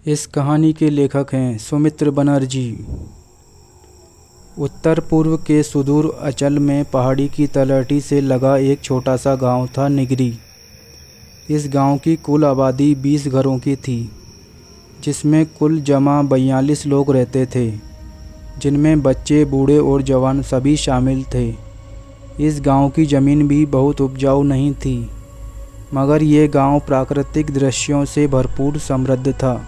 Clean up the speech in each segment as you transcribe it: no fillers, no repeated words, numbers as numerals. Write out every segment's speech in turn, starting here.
इस कहानी के लेखक हैं सुमित्र बनर्जी। उत्तर पूर्व के सुदूर अंचल में पहाड़ी की तलहटी से लगा एक छोटा सा गांव था निगरी। इस गांव की कुल आबादी 20 घरों की थी, जिसमें कुल जमा 42 लोग रहते थे, जिनमें बच्चे, बूढ़े और जवान सभी शामिल थे। इस गांव की ज़मीन भी बहुत उपजाऊ नहीं थी, मगर ये गांव प्राकृतिक दृश्यों से भरपूर समृद्ध था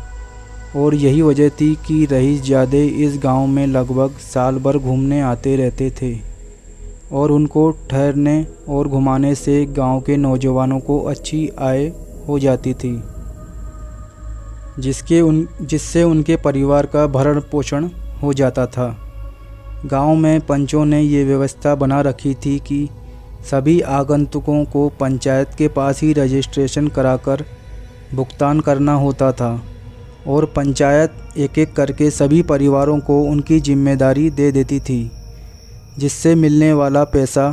और यही वजह थी कि रईस ज़्यादा इस गांव में लगभग साल भर घूमने आते रहते थे और उनको ठहरने और घुमाने से गांव के नौजवानों को अच्छी आय हो जाती थी, जिससे उनके परिवार का भरण पोषण हो जाता था। गांव में पंचों ने ये व्यवस्था बना रखी थी कि सभी आगंतुकों को पंचायत के पास ही रजिस्ट्रेशन कराकर भुगतान करना होता था और पंचायत एक एक करके सभी परिवारों को उनकी जिम्मेदारी दे देती थी, जिससे मिलने वाला पैसा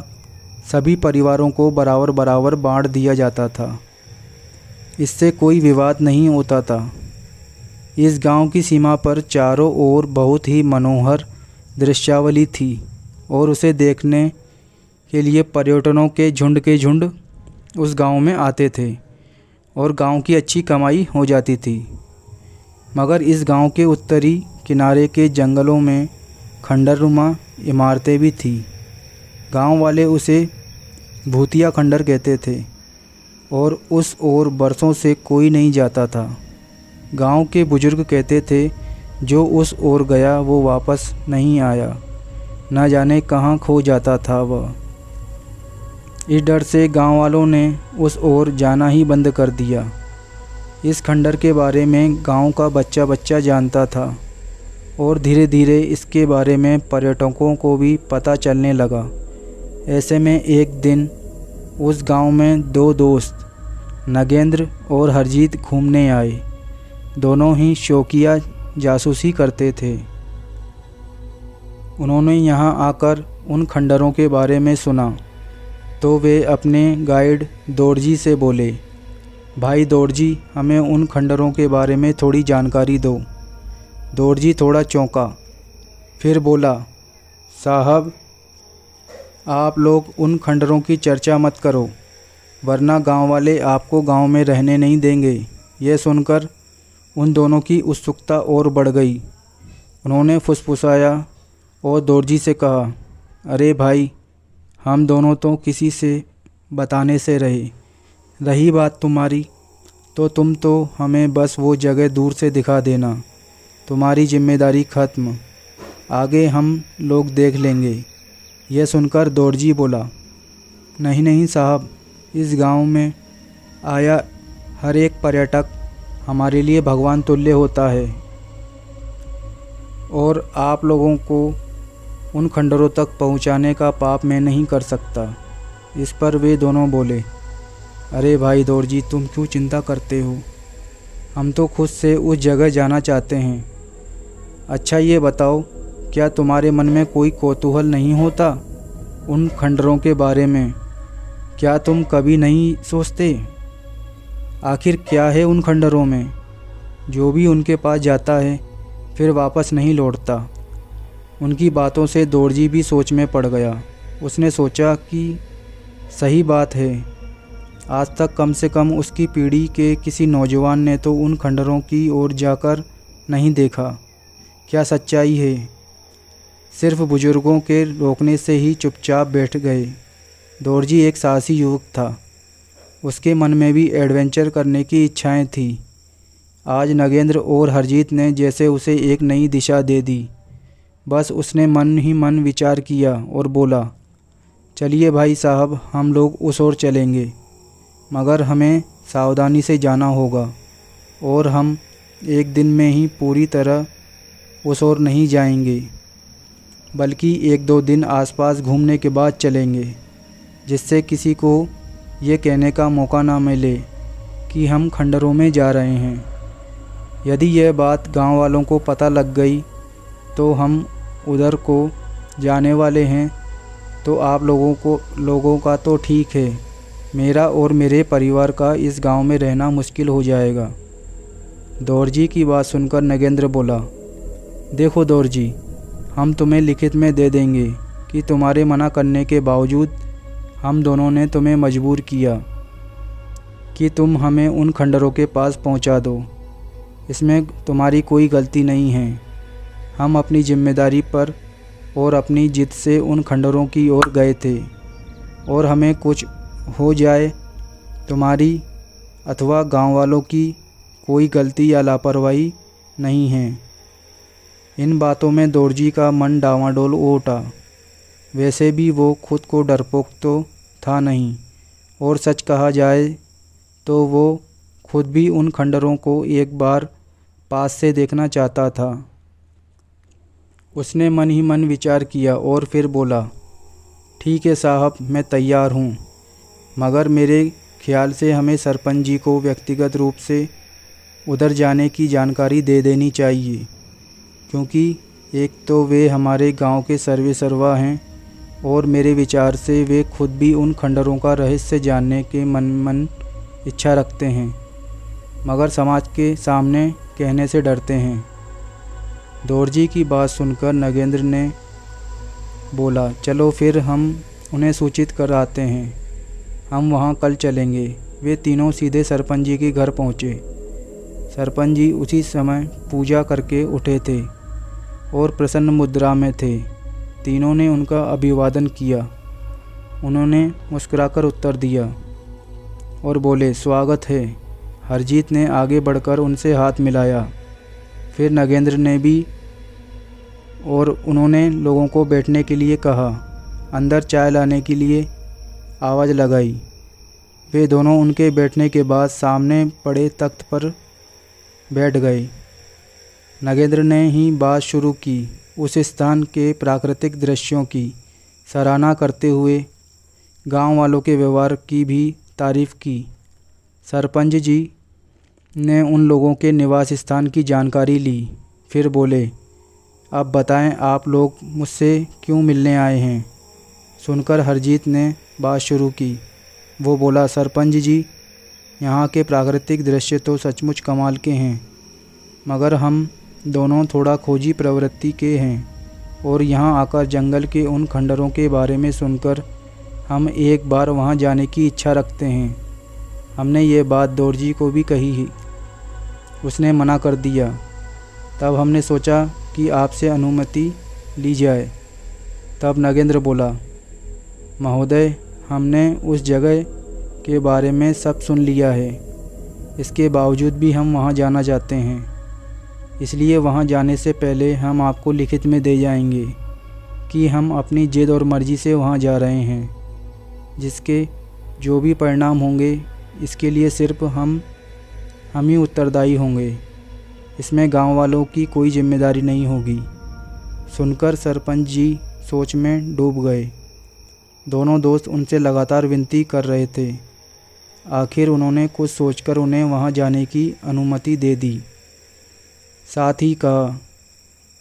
सभी परिवारों को बराबर बराबर बांट दिया जाता था। इससे कोई विवाद नहीं होता था। इस गांव की सीमा पर चारों ओर बहुत ही मनोहर दृश्यावली थी और उसे देखने के लिए पर्यटकों के झुंड उस गांव में आते थे और गांव की अच्छी कमाई हो जाती थी। मगर इस गांव के उत्तरी किनारे के जंगलों में खंडरनुमा इमारतें भी थीं। गांव वाले उसे भूतिया खंडर कहते थे और उस ओर बरसों से कोई नहीं जाता था। गांव के बुजुर्ग कहते थे, जो उस ओर गया वो वापस नहीं आया, न जाने कहाँ खो जाता था वह। इस डर से गांव वालों ने उस ओर जाना ही बंद कर दिया। इस खंडर के बारे में गांव का बच्चा बच्चा जानता था और धीरे धीरे इसके बारे में पर्यटकों को भी पता चलने लगा। ऐसे में एक दिन उस गांव में दो दोस्त नगेंद्र और हरजीत घूमने आए। दोनों ही शौकिया जासूसी करते थे। उन्होंने यहाँ आकर उन खंडरों के बारे में सुना तो वे अपने गाइड दौड़जी से बोले, भाई दौड़जी, हमें उन खंडरों के बारे में थोड़ी जानकारी दो। दौड़जी थोड़ा चौंका, फिर बोला, साहब आप लोग उन खंडरों की चर्चा मत करो, वरना गांव वाले आपको गांव में रहने नहीं देंगे। यह सुनकर उन दोनों की उत्सुकता और बढ़ गई। उन्होंने फुसफुसाया और दौड़जी से कहा, अरे भाई, हम दोनों तो किसी से बताने से रही बात तुम्हारी, तो तुम तो हमें बस वो जगह दूर से दिखा देना, तुम्हारी जिम्मेदारी ख़त्म, आगे हम लोग देख लेंगे। यह सुनकर दौड़जी बोला, नहीं नहीं साहब, इस गांव में आया हर एक पर्यटक हमारे लिए भगवान तुल्य होता है और आप लोगों को उन खंडरों तक पहुंचाने का पाप मैं नहीं कर सकता। इस पर वे दोनों बोले, अरे भाई दौड़जी, तुम क्यों चिंता करते हो, हम तो खुद से उस जगह जाना चाहते हैं। अच्छा ये बताओ, क्या तुम्हारे मन में कोई कौतूहल नहीं होता उन खंडरों के बारे में? क्या तुम कभी नहीं सोचते आखिर क्या है उन खंडरों में? जो भी उनके पास जाता है फिर वापस नहीं लौटता। उनकी बातों से दौड़जी भी सोच में पड़ गया। उसने सोचा कि सही बात है, आज तक कम से कम उसकी पीढ़ी के किसी नौजवान ने तो उन खंडरों की ओर जाकर नहीं देखा। क्या सच्चाई है? सिर्फ बुजुर्गों के रोकने से ही चुपचाप बैठ गए। दौड़जी एक साहसी युवक था। उसके मन में भी एडवेंचर करने की इच्छाएं थी। आज नगेंद्र और हरजीत ने जैसे उसे एक नई दिशा दे दी। बस उसने मन ही मन विचार किया और बोला, चलिए भाई साहब, हम लोग उस ओर चलेंगे, मगर हमें सावधानी से जाना होगा और हम एक दिन में ही पूरी तरह उस ओर नहीं जाएंगे, बल्कि 1-2 दिन आसपास घूमने के बाद चलेंगे, जिससे किसी को ये कहने का मौका ना मिले कि हम खंडरों में जा रहे हैं। यदि यह बात गांव वालों को पता लग गई तो हम उधर को जाने वाले हैं, तो आप लोगों का तो ठीक है, मेरा और मेरे परिवार का इस गांव में रहना मुश्किल हो जाएगा। दौरजी की बात सुनकर नगेंद्र बोला, देखो दौरजी, हम तुम्हें लिखित में दे देंगे कि तुम्हारे मना करने के बावजूद हम दोनों ने तुम्हें मजबूर किया कि तुम हमें उन खंडरों के पास पहुंचा दो। इसमें तुम्हारी कोई गलती नहीं है। हम अपनी जिम्मेदारी पर और अपनी जिद से उन खंडरों की ओर गए थे, और हमें कुछ हो जाए, तुम्हारी अथवा गांव वालों की कोई गलती या लापरवाही नहीं है। इन बातों में दौरजी का मन डावाडोल हो उठा। वैसे भी वो खुद को डरपोक तो था नहीं, और सच कहा जाए तो वो खुद भी उन खंडरों को एक बार पास से देखना चाहता था। उसने मन ही मन विचार किया और फिर बोला, ठीक है साहब, मैं तैयार हूँ, मगर मेरे ख्याल से हमें सरपंच जी को व्यक्तिगत रूप से उधर जाने की जानकारी दे देनी चाहिए, क्योंकि एक तो वे हमारे गांव के सर्वे सर्वा हैं, और मेरे विचार से वे खुद भी उन खंडरों का रहस्य जानने के मन इच्छा रखते हैं, मगर समाज के सामने कहने से डरते हैं। दौरजी की बात सुनकर नगेंद्र ने बोला, चलो फिर हम उन्हें सूचित कराते हैं, हम वहाँ कल चलेंगे। वे तीनों सीधे सरपंच जी के घर पहुँचे। सरपंच जी उसी समय पूजा करके उठे थे और प्रसन्न मुद्रा में थे। तीनों ने उनका अभिवादन किया। उन्होंने मुस्कुराकर उत्तर दिया और बोले, स्वागत है। हरजीत ने आगे बढ़कर उनसे हाथ मिलाया, फिर नगेंद्र ने भी, और उन्होंने लोगों को बैठने के लिए कहा। अंदर चाय लाने के लिए आवाज़ लगाई। वे दोनों उनके बैठने के बाद सामने पड़े तख्त पर बैठ गए। नगेंद्र ने ही बात शुरू की, उस स्थान के प्राकृतिक दृश्यों की सराहना करते हुए गांव वालों के व्यवहार की भी तारीफ़ की। सरपंच जी ने उन लोगों के निवास स्थान की जानकारी ली। फिर बोले, अब बताएं, आप लोग मुझसे क्यों मिलने आए हैं। सुनकर हरजीत ने बात शुरू की। वो बोला, सरपंच जी, यहाँ के प्राकृतिक दृश्य तो सचमुच कमाल के हैं, मगर हम दोनों थोड़ा खोजी प्रवृत्ति के हैं, और यहाँ आकर जंगल के उन खंडरों के बारे में सुनकर हम एक बार वहाँ जाने की इच्छा रखते हैं। हमने ये बात दौरजी को भी कही ही, उसने मना कर दिया। तब हमने सोचा कि आपसे अनुमति ली जाए। तब नगेंद्र बोला, महोदय, हमने उस जगह के बारे में सब सुन लिया है, इसके बावजूद भी हम वहाँ जाना चाहते हैं। इसलिए वहाँ जाने से पहले हम आपको लिखित में दे जाएंगे कि हम अपनी जिद और मर्ज़ी से वहाँ जा रहे हैं। जिसके जो भी परिणाम होंगे, इसके लिए सिर्फ हम ही उत्तरदायी होंगे। इसमें गांव वालों की कोई जिम्मेदारी नहीं होगी। सुनकर सरपंच जी सोच में डूब गए। दोनों दोस्त उनसे लगातार विनती कर रहे थे। आखिर उन्होंने कुछ सोचकर उन्हें वहां जाने की अनुमति दे दी। साथ ही कहा,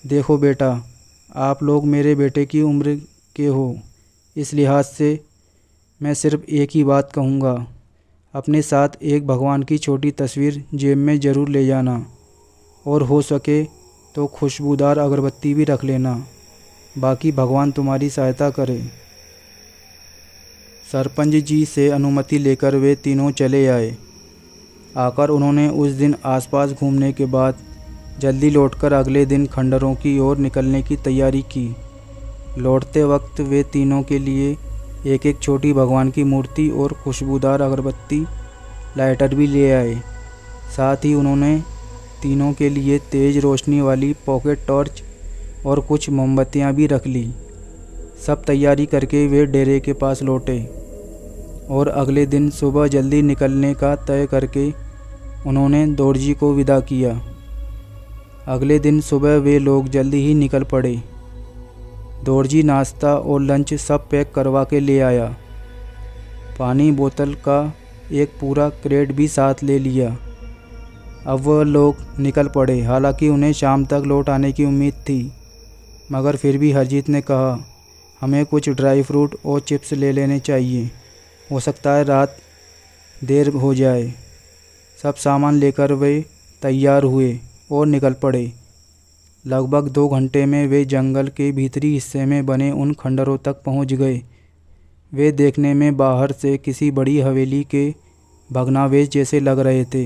देखो बेटा, आप लोग मेरे बेटे की उम्र के हो, इस लिहाज से मैं सिर्फ एक ही बात कहूँगा, अपने साथ एक भगवान की छोटी तस्वीर जेब में ज़रूर ले जाना, और हो सके तो खुशबूदार अगरबत्ती भी रख लेना। बाकी भगवान तुम्हारी सहायता करे। सरपंच जी से अनुमति लेकर वे तीनों चले आए। आकर उन्होंने उस दिन आसपास घूमने के बाद जल्दी लौटकर अगले दिन खंडरों की ओर निकलने की तैयारी की। लौटते वक्त वे तीनों के लिए एक एक छोटी भगवान की मूर्ति और खुशबूदार अगरबत्ती लाइटर भी ले आए। साथ ही उन्होंने तीनों के लिए तेज़ रोशनी वाली पॉकेट टॉर्च और कुछ मोमबत्तियां भी रख ली। सब तैयारी करके वे डेरे के पास लौटे और अगले दिन सुबह जल्दी निकलने का तय करके उन्होंने दौरजी को विदा किया। अगले दिन सुबह वे लोग जल्दी ही निकल पड़े। दौरजी नाश्ता और लंच सब पैक करवा के ले आया। पानी बोतल का एक पूरा क्रेट भी साथ ले लिया। अब वह लोग निकल पड़े। हालांकि उन्हें शाम तक लौट आने की उम्मीद थी, मगर फिर भी हरजीत ने कहा, हमें कुछ ड्राई फ्रूट और चिप्स ले लेने चाहिए, हो सकता है रात देर हो जाए। सब सामान लेकर वे तैयार हुए और निकल पड़े। लगभग 2 घंटे में वे जंगल के भीतरी हिस्से में बने उन खंडरों तक पहुंच गए। वे देखने में बाहर से किसी बड़ी हवेली के भग्नावशेष जैसे लग रहे थे,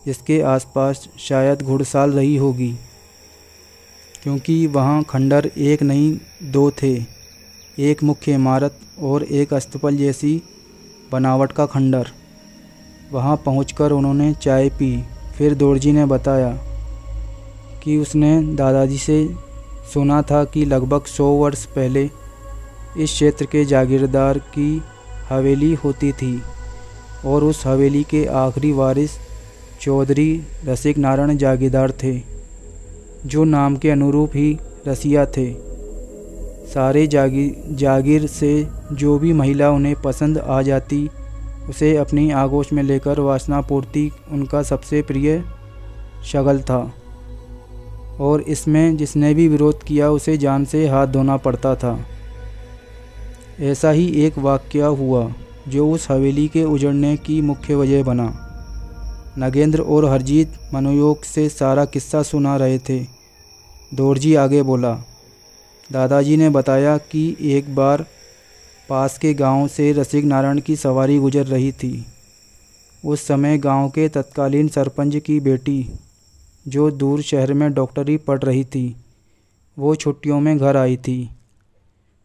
जिसके आसपास शायद घुड़साल रही होगी, क्योंकि वहाँ खंडर एक नहीं 2 थे, एक मुख्य इमारत और एक अस्तबल जैसी बनावट का खंडर। वहाँ पहुंचकर उन्होंने चाय पी। फिर दोरजी ने बताया कि उसने दादाजी से सुना था कि लगभग 100 वर्ष पहले इस क्षेत्र के जागीरदार की हवेली होती थी और उस हवेली के आखिरी वारिस चौधरी रसिक नारायण जागीरदार थे, जो नाम के अनुरूप ही रसिया थे। सारे जागीर से जो भी महिला उन्हें पसंद आ जाती, उसे अपनी आगोश में लेकर वासना पूर्ति उनका सबसे प्रिय शगल था, और इसमें जिसने भी विरोध किया उसे जान से हाथ धोना पड़ता था। ऐसा ही एक वाक़या हुआ जो उस हवेली के उजड़ने की मुख्य वजह बना। नगेंद्र और हरजीत मनोयोग से सारा किस्सा सुना रहे थे। दोरजी आगे बोला, दादाजी ने बताया कि एक बार पास के गांव से रसिक नारायण की सवारी गुजर रही थी। उस समय गांव के तत्कालीन सरपंच की बेटी, जो दूर शहर में डॉक्टरी पढ़ रही थी, वो छुट्टियों में घर आई थी।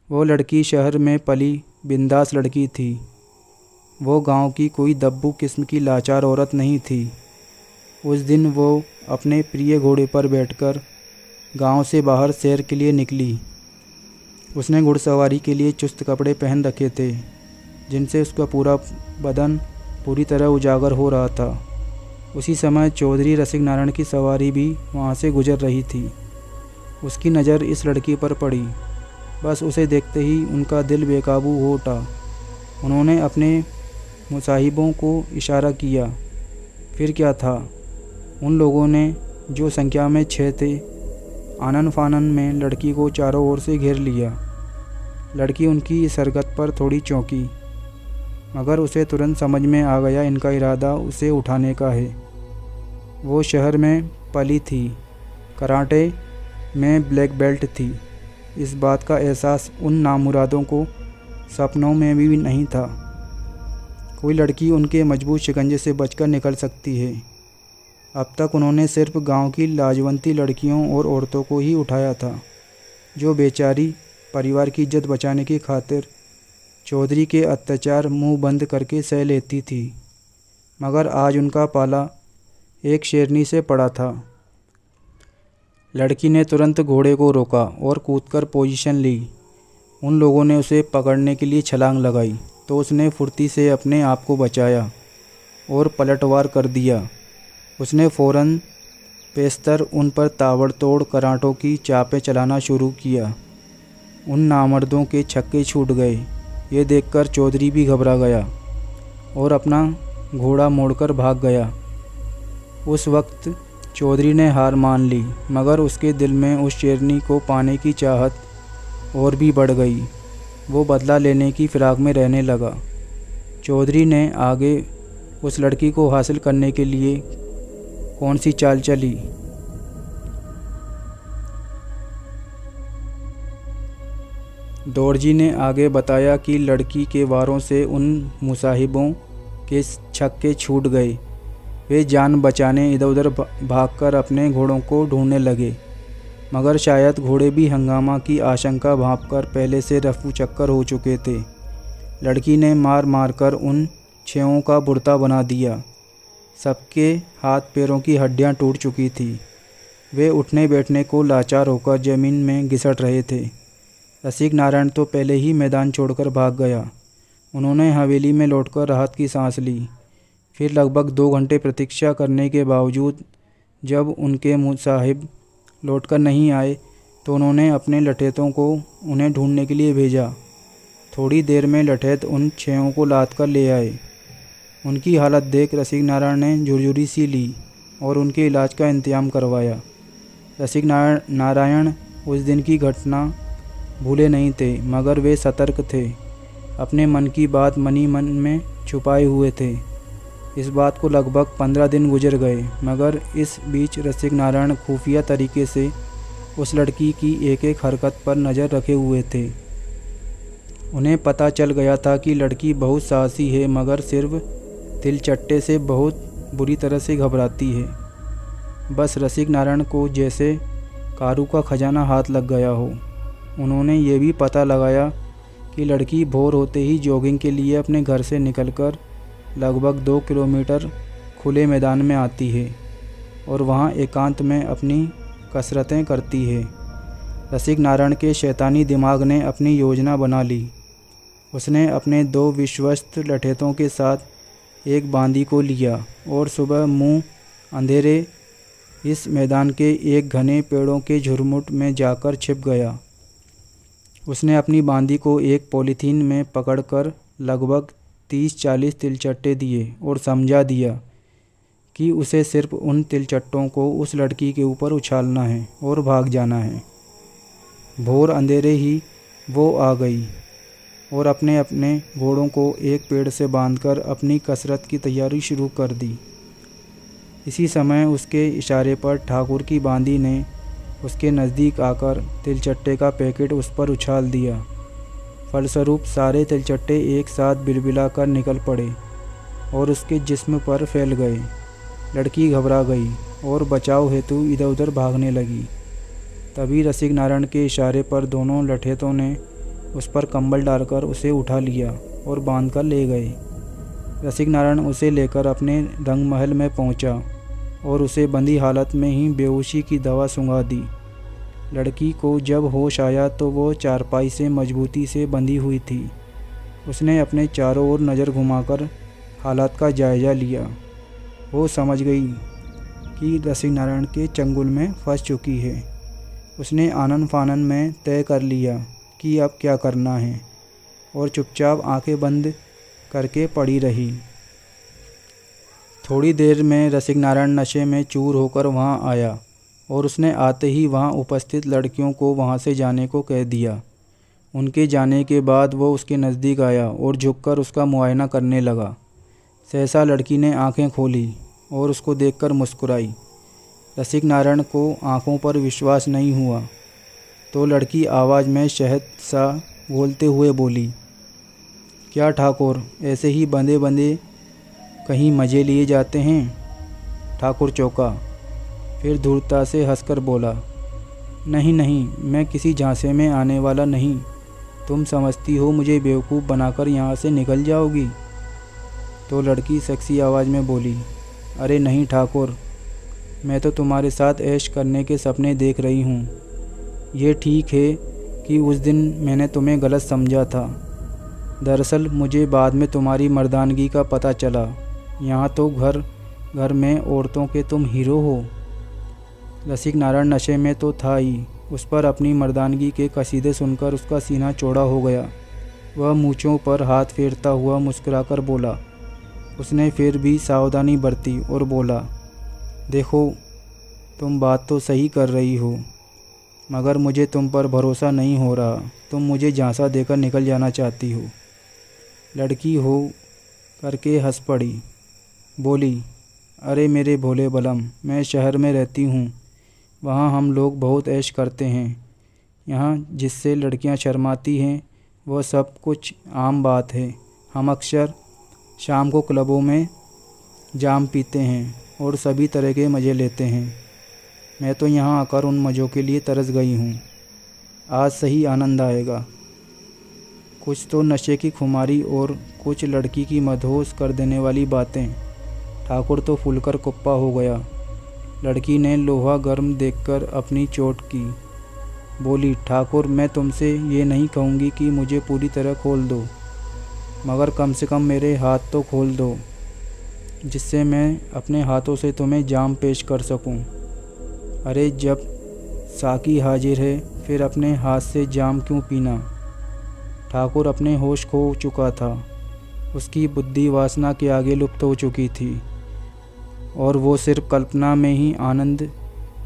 वो लड़की शहर में पली बिंदास लड़की थी। वो गांव की कोई दब्बू किस्म की लाचार औरत नहीं थी। उस दिन वो अपने प्रिय घोड़े पर बैठकर गांव से बाहर सैर के लिए निकली। उसने घुड़सवारी के लिए चुस्त कपड़े पहन रखे थे, जिनसे उसका पूरा बदन पूरी तरह उजागर हो रहा था। उसी समय चौधरी रसिक नारायण की सवारी भी वहाँ से गुजर रही थी। उसकी नज़र इस लड़की पर पड़ी। बस उसे देखते ही उनका दिल बेकाबू हो उठा। उन्होंने अपने मुसाहिबों को इशारा किया। फिर क्या था, उन लोगों ने, जो संख्या में 6 थे, आनन फानन में लड़की को चारों ओर से घेर लिया। लड़की उनकी इस हरकत पर थोड़ी चौंकी, मगर उसे तुरंत समझ में आ गया इनका इरादा उसे उठाने का है। वो शहर में पली थी, कराटे में ब्लैक बेल्ट थी। इस बात का एहसास उन नामुरादों को सपनों में भी नहीं था। कोई लड़की उनके मजबूत शिकंजे से बचकर निकल सकती है। अब तक उन्होंने सिर्फ गांव की लाजवंती लड़कियों और औरतों को ही उठाया था, जो बेचारी परिवार की इज्जत बचाने की खातिर चौधरी के अत्याचार मुंह बंद करके सह लेती थी। मगर आज उनका पाला एक शेरनी से पड़ा था। लड़की ने तुरंत घोड़े को रोका और कूदकर पोजीशन ली। उन लोगों ने उसे पकड़ने के लिए छलांग लगाई, तो उसने फुर्ती से अपने आप को बचाया और पलटवार कर दिया। उसने फ़ौरन पेस्तर उन पर ताबड़तोड़ कराटों की चापें चलाना शुरू किया। उन नामर्दों के छक्के छूट गए। ये देखकर चौधरी भी घबरा गया और अपना घोड़ा मोड़कर भाग गया। उस वक्त चौधरी ने हार मान ली, मगर उसके दिल में उस शेरनी को पाने की चाहत और भी बढ़ गई। वो बदला लेने की फिराक में रहने लगा। चौधरी ने आगे उस लड़की को हासिल करने के लिए कौन सी चाल चली। दोरजी ने आगे बताया कि लड़की के वारों से उन मुसाहिबों के छक्के छूट गए। वे जान बचाने इधर उधर भागकर अपने घोड़ों को ढूंढने लगे, मगर शायद घोड़े भी हंगामा की आशंका भांपकर पहले से रफू चक्कर हो चुके थे। लड़की ने मार मारकर उन 6 का बुर्ता बना दिया। सबके हाथ पैरों की हड्डियां टूट चुकी थी। वे उठने बैठने को लाचार होकर ज़मीन में घिसट रहे थे। रसिक नारायण तो पहले ही मैदान छोड़कर भाग गया। उन्होंने हवेली में लौटकर राहत की सांस ली। फिर लगभग 2 घंटे प्रतीक्षा करने के बावजूद जब उनके मुसाहिब लौटकर नहीं आए, तो उन्होंने अपने लठैतों को उन्हें ढूंढने के लिए भेजा। थोड़ी देर में लठैत उन 6 को लाद कर ले आए। उनकी हालत देख रसिक नारायण ने झुरझुरी सी ली और उनके इलाज का इंतजाम करवाया। रसिक नारायण उस दिन की घटना भूले नहीं थे, मगर वे सतर्क थे। अपने मन की बात मनी मन में छुपाए हुए थे। इस बात को लगभग 15 दिन गुजर गए, मगर इस बीच रसिक नारायण खुफिया तरीके से उस लड़की की एक एक हरकत पर नज़र रखे हुए थे। उन्हें पता चल गया था कि लड़की बहुत साहसी है, मगर सिर्फ तिलचट्टे से बहुत बुरी तरह से घबराती है। बस रसिक नारायण को जैसे कारू का खजाना हाथ लग गया हो। उन्होंने ये भी पता लगाया कि लड़की भोर होते ही जॉगिंग के लिए अपने घर से निकलकर लगभग 2 किलोमीटर खुले मैदान में आती है और वहाँ एकांत में अपनी कसरतें करती है। रसिक नारायण के शैतानी दिमाग ने अपनी योजना बना ली। उसने अपने 2 विश्वस्त लठेतों के साथ एक बांदी को लिया और सुबह मुँह अंधेरे इस मैदान के एक घने पेड़ों के झुरमुट में जाकर छिप गया। उसने अपनी बांदी को एक पॉलीथीन में पकड़कर लगभग 30-40 तिलचट्टे दिए और समझा दिया कि उसे सिर्फ उन तिलचट्टों को उस लड़की के ऊपर उछालना है और भाग जाना है। भोर अंधेरे ही वो आ गई और अपने अपने घोड़ों को एक पेड़ से बांधकर अपनी कसरत की तैयारी शुरू कर दी। इसी समय उसके इशारे पर ठाकुर की बांदी ने उसके नज़दीक आकर तिलचट्टे का पैकेट उस पर उछाल दिया। फलस्वरूप सारे तिलचट्टे एक साथ बिलबिला कर निकल पड़े और उसके जिस्म पर फैल गए। लड़की घबरा गई और बचाव हेतु इधर उधर भागने लगी। तभी रसिक नारायण के इशारे पर दोनों लठेतों ने उस पर कंबल डालकर उसे उठा लिया और बांध कर ले गए। रसिक नारायण उसे लेकर अपने रंग महल में पहुंचा और उसे बंधी हालत में ही बेहोशी की दवा सुंघा दी। लड़की को जब होश आया तो वो चारपाई से मजबूती से बंधी हुई थी। उसने अपने चारों ओर नज़र घुमाकर हालात का जायज़ा लिया। वो समझ गई कि रसिक नारायण के चंगुल में फंस चुकी है। उसने आनन फानन में तय कर लिया कि अब क्या करना है और चुपचाप आंखें बंद करके पड़ी रही। थोड़ी देर में रसिक नारायण नशे में चूर होकर वहाँ आया और उसने आते ही वहाँ उपस्थित लड़कियों को वहाँ से जाने को कह दिया। उनके जाने के बाद वो उसके नज़दीक आया और झुककर उसका मुआयना करने लगा। सहसा लड़की ने आंखें खोली और उसको देखकर मुस्कुराई। रसिक नारायण को आंखों पर विश्वास नहीं हुआ तो लड़की आवाज़ में शहद सा बोलते हुए बोली, क्या ठाकुर ऐसे ही बंधे बंधे कहीं मज़े लिए जाते हैं? ठाकुर चौंका, फिर धूर्तता से हंसकर बोला, नहीं नहीं, मैं किसी झांसे में आने वाला नहीं। तुम समझती हो मुझे बेवकूफ़ बनाकर यहाँ से निकल जाओगी? तो लड़की सेक्सी आवाज़ में बोली, अरे नहीं ठाकुर, मैं तो तुम्हारे साथ ऐश करने के सपने देख रही हूँ। ये ठीक है कि उस दिन मैंने तुम्हें गलत समझा था। दरअसल मुझे बाद में तुम्हारी मर्दानगी का पता चला। यहाँ तो घर घर में औरतों के तुम हीरो हो। रसिक नारायण नशे में तो था ही, उस पर अपनी मर्दानगी के कसीदे सुनकर उसका सीना चौड़ा हो गया। वह मूँछों पर हाथ फेरता हुआ मुस्कुराकर बोला। उसने फिर भी सावधानी बरती और बोला, देखो तुम बात तो सही कर रही हो, मगर मुझे तुम पर भरोसा नहीं हो रहा। तुम मुझे झांसा देकर निकल जाना चाहती हो। लड़की हो करके हंस पड़ी, बोली, अरे मेरे भोले बलम, मैं शहर में रहती हूँ, वहाँ हम लोग बहुत ऐश करते हैं। यहाँ जिससे लड़कियाँ शर्माती हैं वह सब कुछ आम बात है। हम अक्सर शाम को क्लबों में जाम पीते हैं और सभी तरह के मज़े लेते हैं। मैं तो यहाँ आकर उन मज़ों के लिए तरस गई हूँ। आज सही आनंद आएगा। कुछ तो नशे की खुमारी और कुछ लड़की की मदहोश कर देने वाली बातें। ठाकुर तो फूलकर कुप्पा हो गया। लड़की ने लोहा गर्म देखकर अपनी चोट की, बोली, ठाकुर मैं तुमसे ये नहीं कहूँगी कि मुझे पूरी तरह खोल दो, मगर कम से कम मेरे हाथ तो खोल दो, जिससे मैं अपने हाथों से तुम्हें जाम पेश कर सकूं। अरे जब साकी हाजिर है फिर अपने हाथ से जाम क्यों पीना? ठाकुर अपने होश खो चुका था। उसकी बुद्धि वासना के आगे लुप्त हो चुकी थी और वो सिर्फ कल्पना में ही आनंद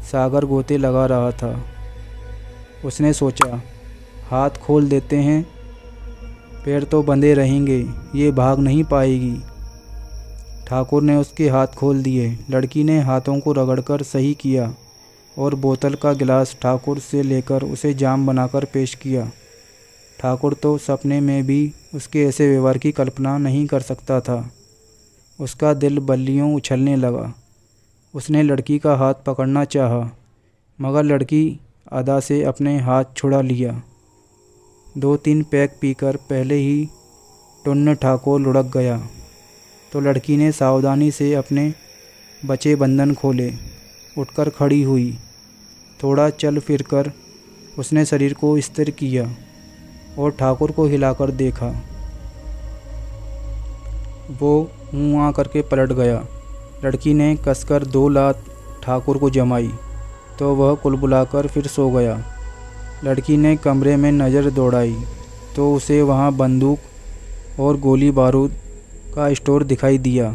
सागर गोते लगा रहा था। उसने सोचा, हाथ खोल देते हैं, पैर तो बंधे रहेंगे, ये भाग नहीं पाएगी। ठाकुर ने उसके हाथ खोल दिए। लड़की ने हाथों को रगड़कर सही किया और बोतल का गिलास ठाकुर से लेकर उसे जाम बनाकर पेश किया। ठाकुर तो सपने में भी उसके ऐसे व्यवहार की कल्पना नहीं कर सकता था। उसका दिल बल्लियों उछलने लगा। उसने लड़की का हाथ पकड़ना चाहा, मगर लड़की अदा से अपने हाथ छुड़ा लिया। 2-3 पैक पीकर पहले ही टुन्न ठाकुर लुढ़क गया तो लड़की ने सावधानी से अपने बचे बंधन खोले, उठकर खड़ी हुई। थोड़ा चल फिरकर उसने शरीर को स्थिर किया और ठाकुर को हिलाकर देखा। वो मुँह करके पलट गया। लड़की ने कसकर 2 लात ठाकुर को जमाई तो वह कुलबुलाकर फिर सो गया। लड़की ने कमरे में नज़र दौड़ाई तो उसे वहाँ बंदूक और गोली बारूद का स्टोर दिखाई दिया।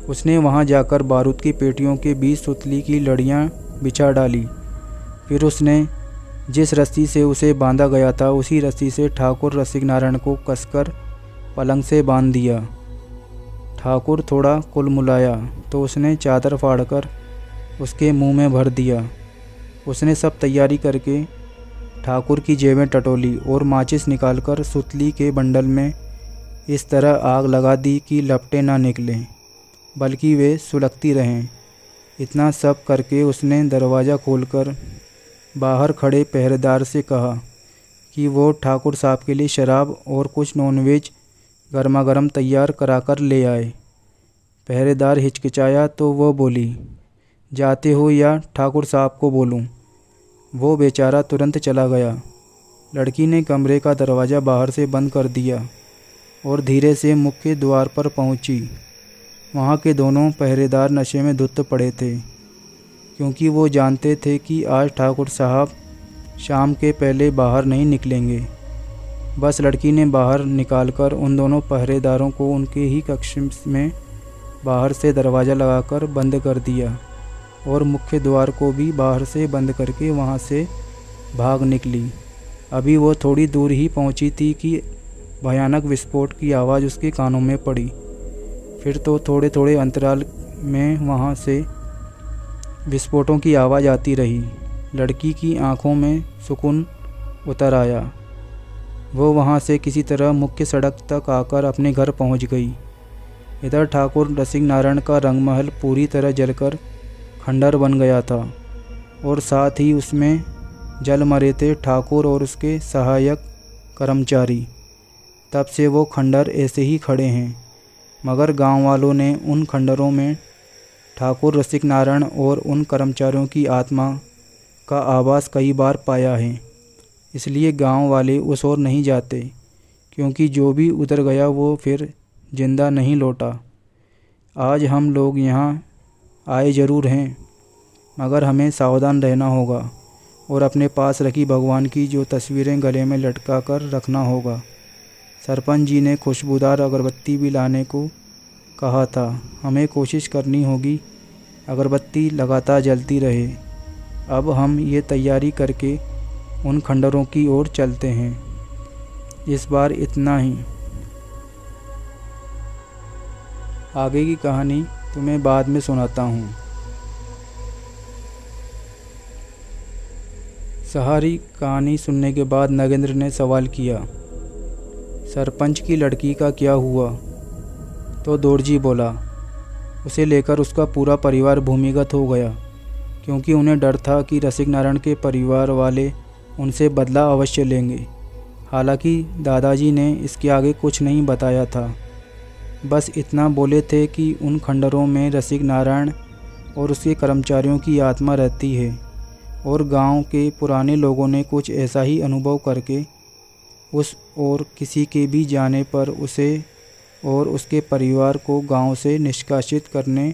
उसने वहाँ जाकर बारूद की पेटियों के बीच सुतली की लड़ियाँ बिछा डाली। फिर उसने जिस रस्सी से उसे बांधा गया था उसी रस्सी से ठाकुर रसिक नारायण को कसकर पलंग से बांध दिया। ठाकुर थोड़ा कुलमुलाया तो उसने चादर फाड़कर उसके मुंह में भर दिया। उसने सब तैयारी करके ठाकुर की जेबें टटोली और माचिस निकालकर सुतली के बंडल में इस तरह आग लगा दी कि लपटें ना निकलें बल्कि वे सुलगती रहें। इतना सब करके उसने दरवाज़ा खोलकर बाहर खड़े पहरेदार से कहा कि वो ठाकुर साहब के लिए शराब और कुछ नॉनवेज गर्मा गर्म तैयार कराकर ले आए। पहरेदार हिचकिचाया तो वो बोली, जाते हो या ठाकुर साहब को बोलूं? वो बेचारा तुरंत चला गया। लड़की ने कमरे का दरवाज़ा बाहर से बंद कर दिया और धीरे से मुख्य द्वार पर पहुंची। वहाँ के दोनों पहरेदार नशे में धुत पड़े थे, क्योंकि वो जानते थे कि आज ठाकुर साहब शाम के पहले बाहर नहीं निकलेंगे। बस लड़की ने बाहर निकालकर उन दोनों पहरेदारों को उनके ही कक्ष में बाहर से दरवाज़ा लगाकर बंद कर दिया और मुख्य द्वार को भी बाहर से बंद करके वहाँ से भाग निकली। अभी वो थोड़ी दूर ही पहुँची थी कि भयानक विस्फोट की आवाज़ उसके कानों में पड़ी। फिर तो थोड़े थोड़े अंतराल में वहाँ से विस्फोटों की आवाज़ आती रही। लड़की की आंखों में सुकून उतर आया। वो वहाँ से किसी तरह मुख्य सड़क तक आकर अपने घर पहुँच गई। इधर ठाकुर रसिक नारायण का रंगमहल पूरी तरह जलकर खंडर बन गया था और साथ ही उसमें जल मरे थे ठाकुर और उसके सहायक कर्मचारी। तब से वो खंडर ऐसे ही खड़े हैं, मगर गांव वालों ने उन खंडरों में ठाकुर रसिक नारायण और उन कर्मचारियों की आत्मा का आवास कई बार पाया है। इसलिए गांव वाले उस ओर नहीं जाते, क्योंकि जो भी उतर गया वो फिर जिंदा नहीं लौटा। आज हम लोग यहाँ आए ज़रूर हैं, मगर हमें सावधान रहना होगा और अपने पास रखी भगवान की जो तस्वीरें गले में लटका कर रखना होगा। सरपंच जी ने खुशबूदार अगरबत्ती भी लाने को कहा था। हमें कोशिश करनी होगी अगरबत्ती लगातार जलती रहे। अब हम ये तैयारी करके उन खंडरों की ओर चलते हैं। इस बार इतना ही। आगे की कहानी तुम्हें बाद में सुनाता हूँ। सारी कहानी सुनने के बाद नगेंद्र ने सवाल किया, सरपंच की लड़की का क्या हुआ? तो दौड़जी बोला, उसे लेकर उसका पूरा परिवार भूमिगत हो गया, क्योंकि उन्हें डर था कि रसिक नारायण के परिवार वाले उनसे बदला अवश्य लेंगे। हालांकि दादाजी ने इसके आगे कुछ नहीं बताया था। बस इतना बोले थे कि उन खंडरों में रसिक नारायण और उसके कर्मचारियों की आत्मा रहती है और गांव के पुराने लोगों ने कुछ ऐसा ही अनुभव करके उस और किसी के भी जाने पर उसे और उसके परिवार को गांव से निष्कासित करने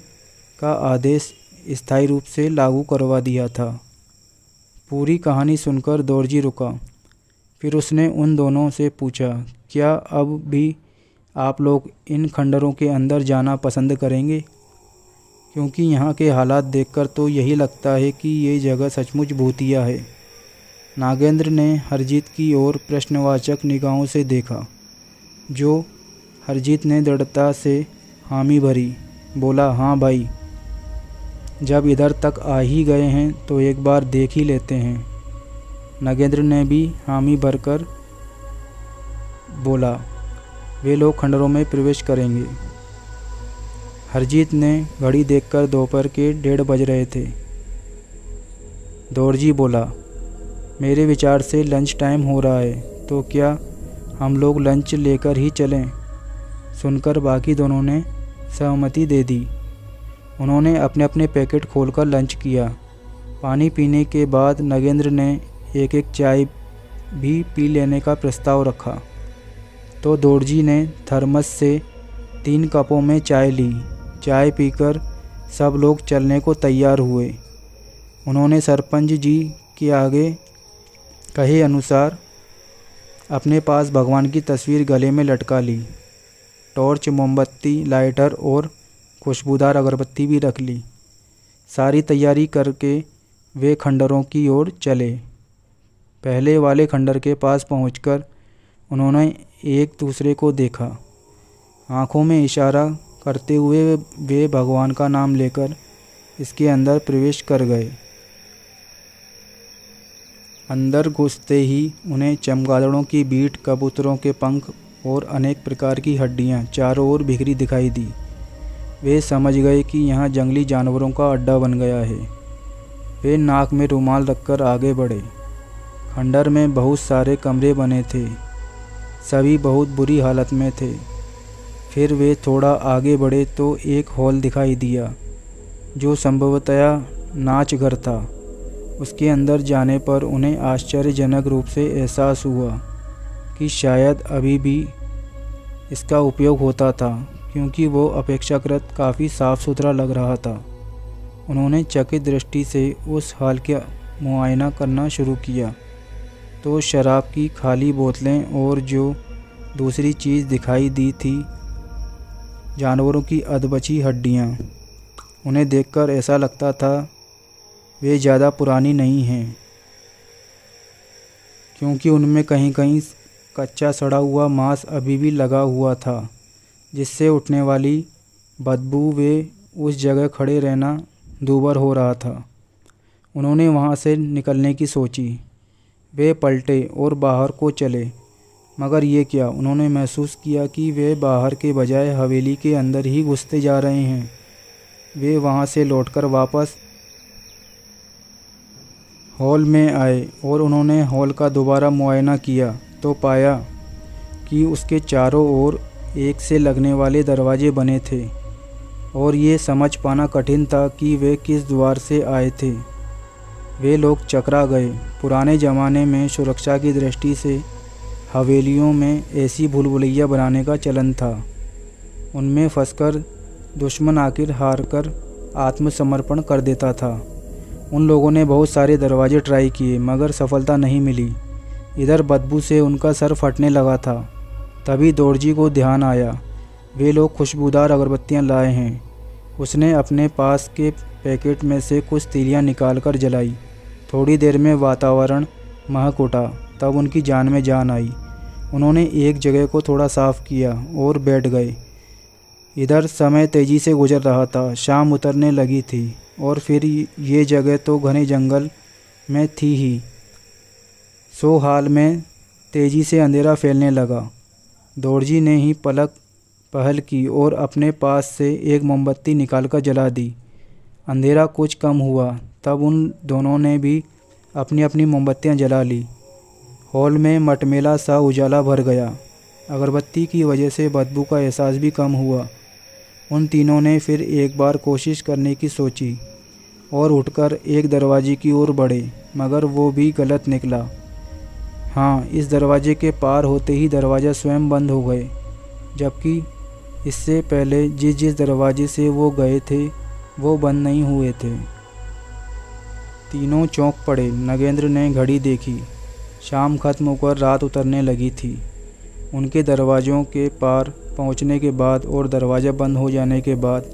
का आदेश स्थायी रूप से लागू करवा दिया था। पूरी कहानी सुनकर दौड़जी रुका। फिर उसने उन दोनों से पूछा, क्या अब भी आप लोग इन खंडरों के अंदर जाना पसंद करेंगे? क्योंकि यहाँ के हालात देखकर तो यही लगता है कि ये जगह सचमुच भूतिया है। नागेंद्र ने हरजीत की ओर प्रश्नवाचक निगाहों से देखा, जो हरजीत ने दृढ़ता से हामी भरी। बोला, हाँ भाई, जब इधर तक आ ही गए हैं तो एक बार देख ही लेते हैं। नगेंद्र ने भी हामी भरकर बोला, वे लोग खंडरों में प्रवेश करेंगे। हरजीत ने घड़ी देखकर दोपहर के 1:30 बज रहे थे। दौड़जी बोला, मेरे विचार से लंच टाइम हो रहा है, तो क्या हम लोग लंच लेकर ही चलें? सुनकर बाकी दोनों ने सहमति दे दी। उन्होंने अपने अपने पैकेट खोलकर लंच किया। पानी पीने के बाद नगेंद्र ने एक एक चाय भी पी लेने का प्रस्ताव रखा, तो दौड़जी ने थर्मस से 3 कपों में चाय ली। चाय पीकर सब लोग चलने को तैयार हुए। उन्होंने सरपंच जी के आगे कहे अनुसार अपने पास भगवान की तस्वीर गले में लटका ली। टॉर्च, मोमबत्ती, लाइटर और खुशबूदार अगरबत्ती भी रख ली। सारी तैयारी करके वे खंडरों की ओर चले। पहले वाले खंडर के पास पहुंचकर उन्होंने एक दूसरे को देखा। आंखों में इशारा करते हुए वे भगवान का नाम लेकर इसके अंदर प्रवेश कर गए। अंदर घुसते ही उन्हें चमगादड़ों की बीट, कबूतरों के पंख और अनेक प्रकार की हड्डियां चारों ओर बिखरी दिखाई दी। वे समझ गए कि यहाँ जंगली जानवरों का अड्डा बन गया है। वे नाक में रुमाल रखकर आगे बढ़े। खंडर में बहुत सारे कमरे बने थे, सभी बहुत बुरी हालत में थे। फिर वे थोड़ा आगे बढ़े तो एक हॉल दिखाई दिया, जो संभवतया नाच घर था। उसके अंदर जाने पर उन्हें आश्चर्यजनक रूप से एहसास हुआ कि शायद अभी भी इसका उपयोग होता था, क्योंकि वो अपेक्षाकृत काफ़ी साफ़ सुथरा लग रहा था। उन्होंने चकित दृष्टि से उस हाल का मुआयना करना शुरू किया तो शराब की खाली बोतलें और जो दूसरी चीज़ दिखाई दी थी, जानवरों की अधबची हड्डियाँ। उन्हें देखकर ऐसा लगता था वे ज़्यादा पुरानी नहीं हैं, क्योंकि उनमें कहीं कहीं कच्चा सड़ा हुआ मांस अभी भी लगा हुआ था, जिससे उठने वाली बदबू वे उस जगह खड़े रहना दूभर हो रहा था। उन्होंने वहाँ से निकलने की सोची। वे पलटे और बाहर को चले, मगर ये क्या, उन्होंने महसूस किया कि वे बाहर के बजाय हवेली के अंदर ही घुसते जा रहे हैं। वे वहाँ से लौटकर वापस हॉल में आए और उन्होंने हॉल का दोबारा मुआयना किया तो पाया कि उसके चारों ओर एक से लगने वाले दरवाजे बने थे और ये समझ पाना कठिन था कि वे किस द्वार से आए थे। वे लोग चकरा गए। पुराने ज़माने में सुरक्षा की दृष्टि से हवेलियों में ऐसी भूलभुलैया बनाने का चलन था। उनमें फंसकर दुश्मन आखिर हार कर आत्मसमर्पण कर देता था। उन लोगों ने बहुत सारे दरवाजे ट्राई किए, मगर सफलता नहीं मिली। इधर बदबू से उनका सर फटने लगा था। तभी दौड़जी को ध्यान आया, वे लोग खुशबूदार अगरबत्तियां लाए हैं। उसने अपने पास के पैकेट में से कुछ तीलियां निकालकर जलाई। थोड़ी देर में वातावरण महक उठा। तब उनकी जान में जान आई। उन्होंने एक जगह को थोड़ा साफ किया और बैठ गए। इधर समय तेज़ी से गुजर रहा था। शाम उतरने लगी थी और फिर ये जगह तो घने जंगल में थी ही। सो हाल में तेज़ी से अंधेरा फैलने लगा। दौड़जी ने ही पलक पहल की और अपने पास से एक मोमबत्ती निकालकर जला दी। अंधेरा कुछ कम हुआ। तब उन दोनों ने भी अपनी अपनी मोमबत्तियां जला ली। हॉल में मटमेला सा उजाला भर गया। अगरबत्ती की वजह से बदबू का एहसास भी कम हुआ। उन तीनों ने फिर एक बार कोशिश करने की सोची और उठकर एक दरवाजे की ओर बढ़े, मगर वो भी गलत निकला। हाँ, इस दरवाजे के पार होते ही दरवाज़ा स्वयं बंद हो गए, जबकि इससे पहले जिस जिस दरवाजे से वो गए थे वो बंद नहीं हुए थे। तीनों चौंक पड़े। नगेंद्र ने घड़ी देखी। शाम खत्म होकर रात उतरने लगी थी। उनके दरवाज़ों के पार पहुंचने के बाद और दरवाज़ा बंद हो जाने के बाद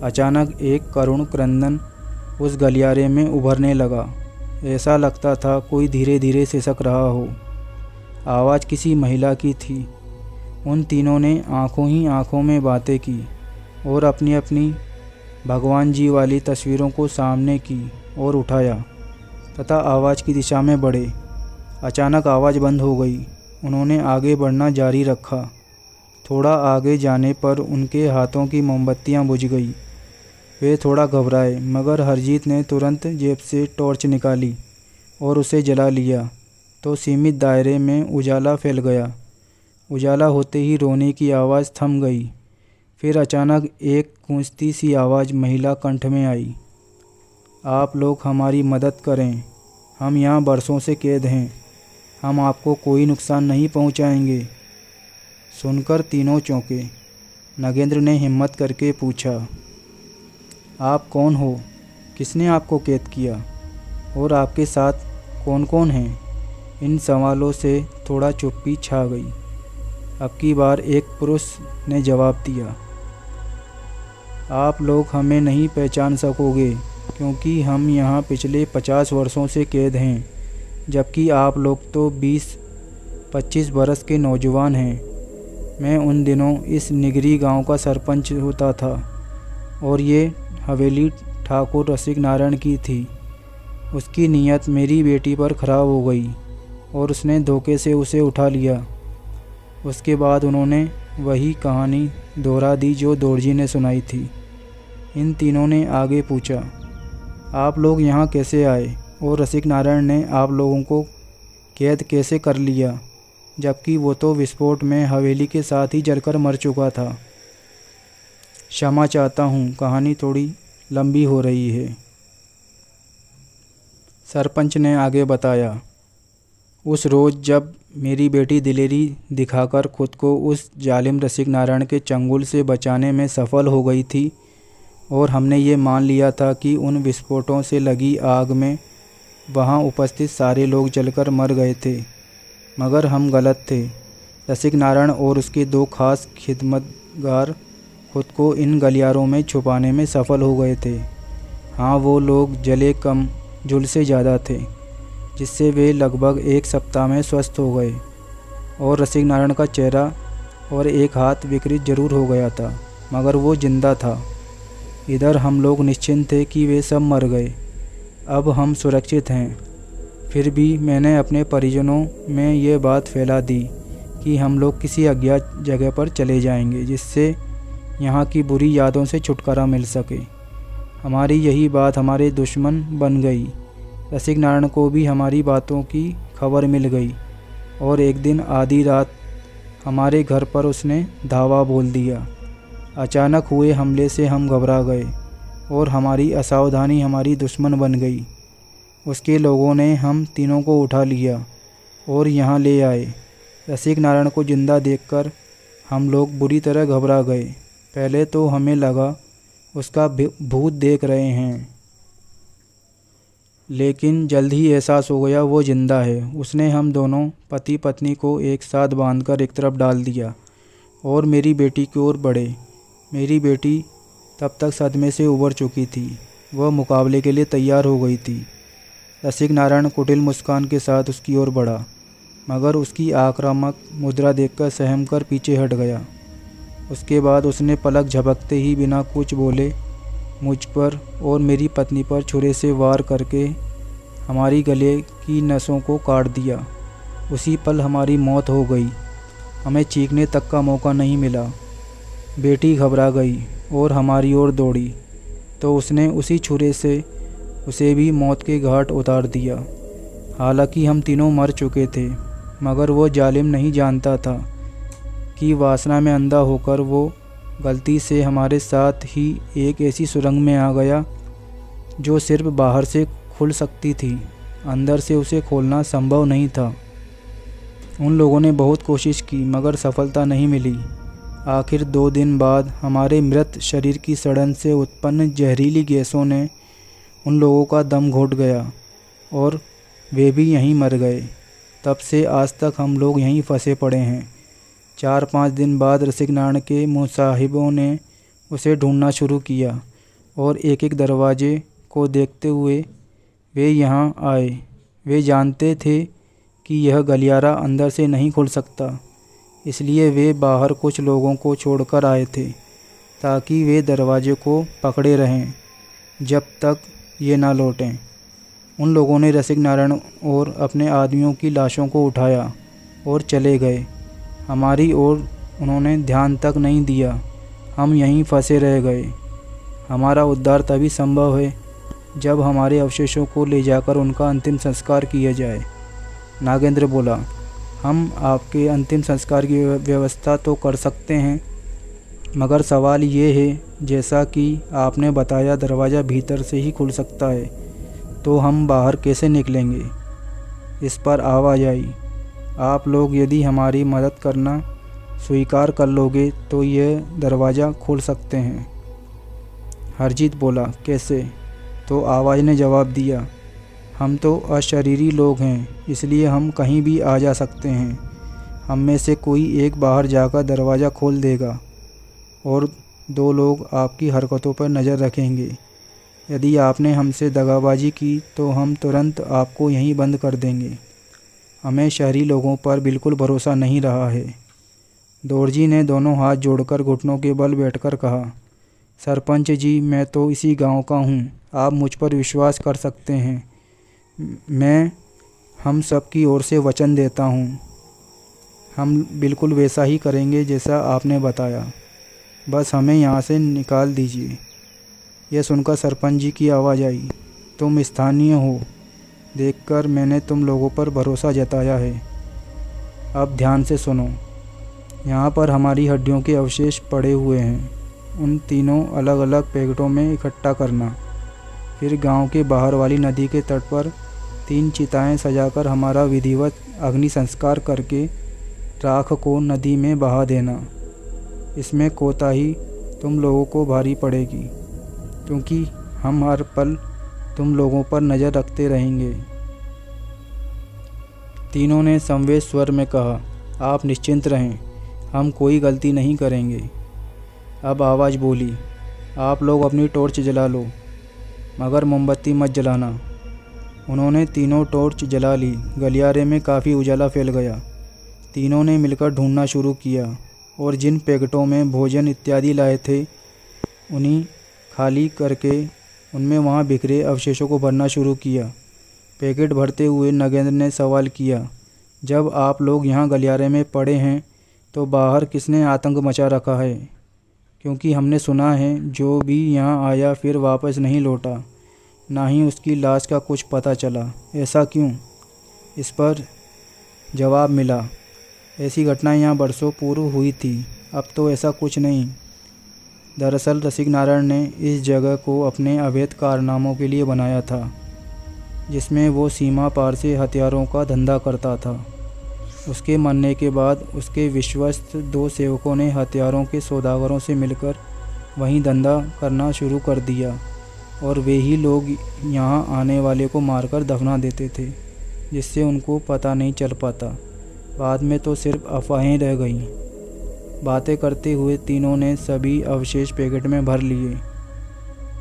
अचानक एक करुण क्रंदन उस गलियारे में उभरने लगा। ऐसा लगता था कोई धीरे धीरे सिसक रहा हो। आवाज़ किसी महिला की थी। उन तीनों ने आंखों ही आंखों में बातें की। और अपनी अपनी भगवान जी वाली तस्वीरों को सामने की और उठाया तथा आवाज़ की दिशा में बढ़े। अचानक आवाज़ बंद हो गई। उन्होंने आगे बढ़ना जारी रखा। थोड़ा आगे जाने पर उनके हाथों की मोमबत्तियां बुझ गई। वे थोड़ा घबराए, मगर हरजीत ने तुरंत जेब से टॉर्च निकाली और उसे जला लिया तो सीमित दायरे में उजाला फैल गया। उजाला होते ही रोने की आवाज़ थम गई। फिर अचानक एक गूंजती सी आवाज़ महिला कंठ में आई, आप लोग हमारी मदद करें, हम यहाँ बरसों से कैद हैं, हम आपको कोई नुकसान नहीं पहुँचाएंगे। सुनकर तीनों चौंके। नगेंद्र ने हिम्मत करके पूछा, आप कौन हो? किसने आपको कैद किया? और आपके साथ कौन कौन हैं? इन सवालों से थोड़ा चुप्पी छा गई। अब की बार एक पुरुष ने जवाब दिया, आप लोग हमें नहीं पहचान सकोगे क्योंकि हम यहाँ पिछले 50 वर्षों से कैद हैं, जबकि आप लोग तो 20-25 बरस के नौजवान हैं। मैं उन दिनों इस निगरी गांव का सरपंच होता था और ये हवेली ठाकुर रसिक नारायण की थी। उसकी नीयत मेरी बेटी पर ख़राब हो गई और उसने धोखे से उसे उठा लिया। उसके बाद उन्होंने वही कहानी दोहरा दी जो दोरजी ने सुनाई थी। इन तीनों ने आगे पूछा, आप लोग यहाँ कैसे आए और रसिक नारायण ने आप लोगों को कैद कैसे कर लिया, जबकि वो तो विस्फोट में हवेली के साथ ही जलकर मर चुका था। क्षमा चाहता हूँ, कहानी थोड़ी लंबी हो रही है। सरपंच ने आगे बताया, उस रोज़ जब मेरी बेटी दिलेरी दिखाकर खुद को उस जालिम रसिक नारायण के चंगुल से बचाने में सफल हो गई थी और हमने ये मान लिया था कि उन विस्फोटों से लगी आग में वहाँ उपस्थित सारे लोग जलकर मर गए थे, मगर हम गलत थे। रसिक नारायण और उसके 2 खास खिदमतगार खुद को इन गलियारों में छुपाने में सफल हो गए थे। हाँ, वो लोग जले कम जुल से ज़्यादा थे, जिससे वे लगभग 1 सप्ताह में स्वस्थ हो गए और रसिक नारायण का चेहरा और एक हाथ विकृत जरूर हो गया था, मगर वो जिंदा था। इधर हम लोग निश्चिंत थे कि वे सब मर गए, अब हम सुरक्षित हैं। फिर भी मैंने अपने परिजनों में ये बात फैला दी कि हम लोग किसी अज्ञात जगह पर चले जाएंगे, जिससे यहाँ की बुरी यादों से छुटकारा मिल सके। हमारी यही बात हमारे दुश्मन बन गई। रसिक नारायण को भी हमारी बातों की खबर मिल गई और एक दिन आधी रात हमारे घर पर उसने धावा बोल दिया। अचानक हुए हमले से हम घबरा गए और हमारी असावधानी हमारी दुश्मन बन गई। उसके लोगों ने हम तीनों को उठा लिया और यहाँ ले आए। रसिक नारायण को जिंदा देखकर हम लोग बुरी तरह घबरा गए। पहले तो हमें लगा उसका भूत देख रहे हैं, लेकिन जल्द ही एहसास हो गया वो जिंदा है। उसने हम दोनों पति पत्नी को एक साथ बांधकर एक तरफ डाल दिया और मेरी बेटी की ओर बढ़े। मेरी बेटी तब तक सदमे से उबर चुकी थी, वह मुकाबले के लिए तैयार हो गई थी। रसिक नारायण कुटिल मुस्कान के साथ उसकी ओर बढ़ा, मगर उसकी आक्रामक मुद्रा देखकर सहम कर पीछे हट गया। उसके बाद उसने पलक झपकते ही बिना कुछ बोले मुझ पर और मेरी पत्नी पर छुरे से वार करके हमारी गले की नसों को काट दिया। उसी पल हमारी मौत हो गई। हमें चीखने तक का मौका नहीं मिला। बेटी घबरा गई और हमारी ओर दौड़ी तो उसने उसी छुरे से उसे भी मौत के घाट उतार दिया। हालांकि हम तीनों मर चुके थे, मगर वो जालिम नहीं जानता था कि वासना में अंधा होकर वो गलती से हमारे साथ ही एक ऐसी सुरंग में आ गया जो सिर्फ बाहर से खुल सकती थी, अंदर से उसे खोलना संभव नहीं था। उन लोगों ने बहुत कोशिश की, मगर सफलता नहीं मिली। आखिर 2 दिन बाद हमारे मृत शरीर की सड़न से उत्पन्न जहरीली गैसों ने उन लोगों का दम घोट गया और वे भी यहीं मर गए। तब से आज तक हम लोग यहीं फंसे पड़े हैं। 4-5 दिन बाद रसिक नारायण के मुसाहिबों ने उसे ढूंढना शुरू किया और एक एक दरवाजे को देखते हुए वे यहाँ आए। वे जानते थे कि यह गलियारा अंदर से नहीं खुल सकता, इसलिए वे बाहर कुछ लोगों को छोड़कर आए थे ताकि वे दरवाजे को पकड़े रहें जब तक ये ना लौटें। उन लोगों ने रसिक नारायण और अपने आदमियों की लाशों को उठाया और चले गए। हमारी ओर उन्होंने ध्यान तक नहीं दिया। हम यहीं फंसे रह गए। हमारा उद्धार तभी संभव है जब हमारे अवशेषों को ले जाकर उनका अंतिम संस्कार किया जाए। नागेंद्र बोला, हम आपके अंतिम संस्कार की व्यवस्था तो कर सकते हैं, मगर सवाल ये है, जैसा कि आपने बताया दरवाज़ा भीतर से ही खुल सकता है, तो हम बाहर कैसे निकलेंगे? इस पर आवाज़ आई, आप लोग यदि हमारी मदद करना स्वीकार कर लोगे तो यह दरवाज़ा खोल सकते हैं। हरजीत बोला, कैसे? तो आवाज़ ने जवाब दिया, हम तो अशरीरी लोग हैं, इसलिए हम कहीं भी आ जा सकते हैं। हम में से कोई एक बाहर जाकर दरवाज़ा खोल देगा और 2 लोग आपकी हरकतों पर नज़र रखेंगे। यदि आपने हमसे दगाबाजी की तो हम तुरंत आपको यहीं बंद कर देंगे। हमें शहरी लोगों पर बिल्कुल भरोसा नहीं रहा है। दोरजी ने दोनों हाथ जोड़कर घुटनों के बल बैठकर कहा, सरपंच जी, मैं तो इसी गांव का हूँ, आप मुझ पर विश्वास कर सकते हैं। मैं हम सब की ओर से वचन देता हूँ, हम बिल्कुल वैसा ही करेंगे जैसा आपने बताया। बस हमें यहाँ से निकाल दीजिए। यह सुनकर सरपंच जी की आवाज़ आई, तुम स्थानीय हो, देखकर मैंने तुम लोगों पर भरोसा जताया है। अब ध्यान से सुनो। यहाँ पर हमारी हड्डियों के अवशेष पड़े हुए हैं। उन तीनों अलग अलग पैकेटों में इकट्ठा करना। फिर गांव के बाहर वाली नदी के तट पर 3 चिताएं सजाकर हमारा विधिवत अग्नि संस्कार करके राख को नदी में बहा देना। इसमें कोताही तुम लोगों को भारी पड़ेगी, क्योंकि हम हर पल तुम लोगों पर नज़र रखते रहेंगे। तीनों ने समवेत स्वर में कहा, आप निश्चिंत रहें, हम कोई गलती नहीं करेंगे। अब आवाज़ बोली, आप लोग अपनी टॉर्च जला लो, मगर मोमबत्ती मत जलाना। उन्होंने तीनों टॉर्च जला ली। गलियारे में काफ़ी उजाला फैल गया। तीनों ने मिलकर ढूंढना शुरू किया और जिन पैकेटों में भोजन इत्यादि लाए थे उन्हीं खाली करके उनमें वहाँ बिखरे अवशेषों को भरना शुरू किया। पैकेट भरते हुए नगेंद्र ने सवाल किया, जब आप लोग यहाँ गलियारे में पड़े हैं तो बाहर किसने आतंक मचा रखा है? क्योंकि हमने सुना है जो भी यहाँ आया फिर वापस नहीं लौटा, ना ही उसकी लाश का कुछ पता चला। ऐसा क्यों? इस पर जवाब मिला, ऐसी घटना यहाँ बरसों पूर्व हुई थी, अब तो ऐसा कुछ नहीं। दरअसल रसिक नारायण ने इस जगह को अपने अवैध कारनामों के लिए बनाया था, जिसमें वो सीमा पार से हथियारों का धंधा करता था। उसके मरने के बाद उसके विश्वस्त 2 सेवकों ने हथियारों के सौदागरों से मिलकर वहीं धंधा करना शुरू कर दिया और वे ही लोग यहाँ आने वाले को मारकर दफना देते थे, जिससे उनको पता नहीं चल पाता। बाद में तो सिर्फ अफवाहें रह गईं। बातें करते हुए तीनों ने सभी अवशेष पैकेट में भर लिए।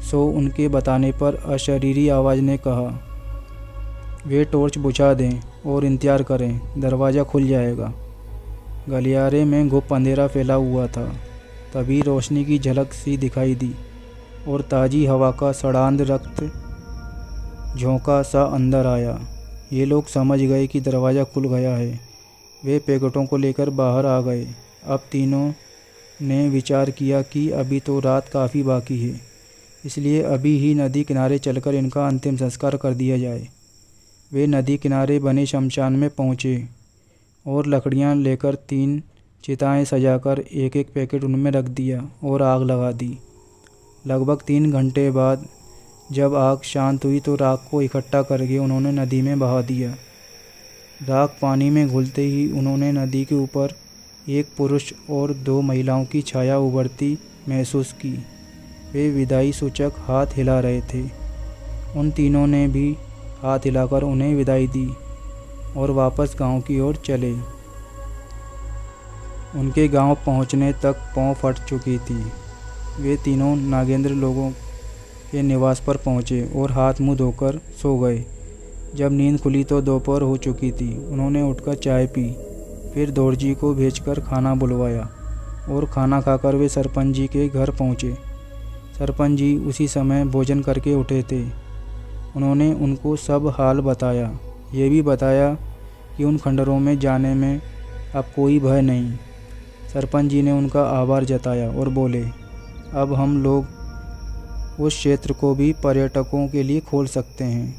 सो उनके बताने पर अशरीरी आवाज़ ने कहा, वे टॉर्च बुझा दें और इंतज़ार करें, दरवाज़ा खुल जाएगा। गलियारे में गुप्त अंधेरा फैला हुआ था। तभी रोशनी की झलक सी दिखाई दी और ताज़ी हवा का सड़ांध रक्त झोंका सा अंदर आया। ये लोग समझ गए कि दरवाज़ा खुल गया है। वे पैकेटों को लेकर बाहर आ गए। अब तीनों ने विचार किया कि अभी तो रात काफ़ी बाकी है, इसलिए अभी ही नदी किनारे चलकर इनका अंतिम संस्कार कर दिया जाए। वे नदी किनारे बने शमशान में पहुँचे और लकड़ियाँ लेकर 3 चिताएं सजाकर एक एक पैकेट उनमें रख दिया और आग लगा दी। लगभग 3 घंटे बाद जब आग शांत हुई तो राख को इकट्ठा करके उन्होंने नदी में बहा दिया। राख पानी में घुलते ही उन्होंने नदी के ऊपर एक पुरुष और 2 महिलाओं की छाया उभरती महसूस की। वे विदाई सूचक हाथ हिला रहे थे। उन तीनों ने भी हाथ हिलाकर उन्हें विदाई दी और वापस गांव की ओर चले। उनके गांव पहुंचने तक पाँव फट चुकी थी। वे तीनों नागेंद्र लोगों के निवास पर पहुंचे और हाथ मुंह धोकर सो गए। जब नींद खुली तो दोपहर हो चुकी थी। उन्होंने उठकर चाय पी, फिर दौड़जी को भेजकर खाना बुलवाया और खाना खाकर वे सरपंच जी के घर पहुँचे। सरपंच जी उसी समय भोजन करके उठे थे। उन्होंने उनको सब हाल बताया। ये भी बताया कि उन खंडरों में जाने में अब कोई भय नहीं। सरपंच जी ने उनका आभार जताया और बोले, अब हम लोग उस क्षेत्र को भी पर्यटकों के लिए खोल सकते हैं।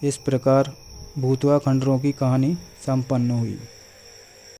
इस प्रकार भूतवा खंडरों की कहानी संपन्न हुई।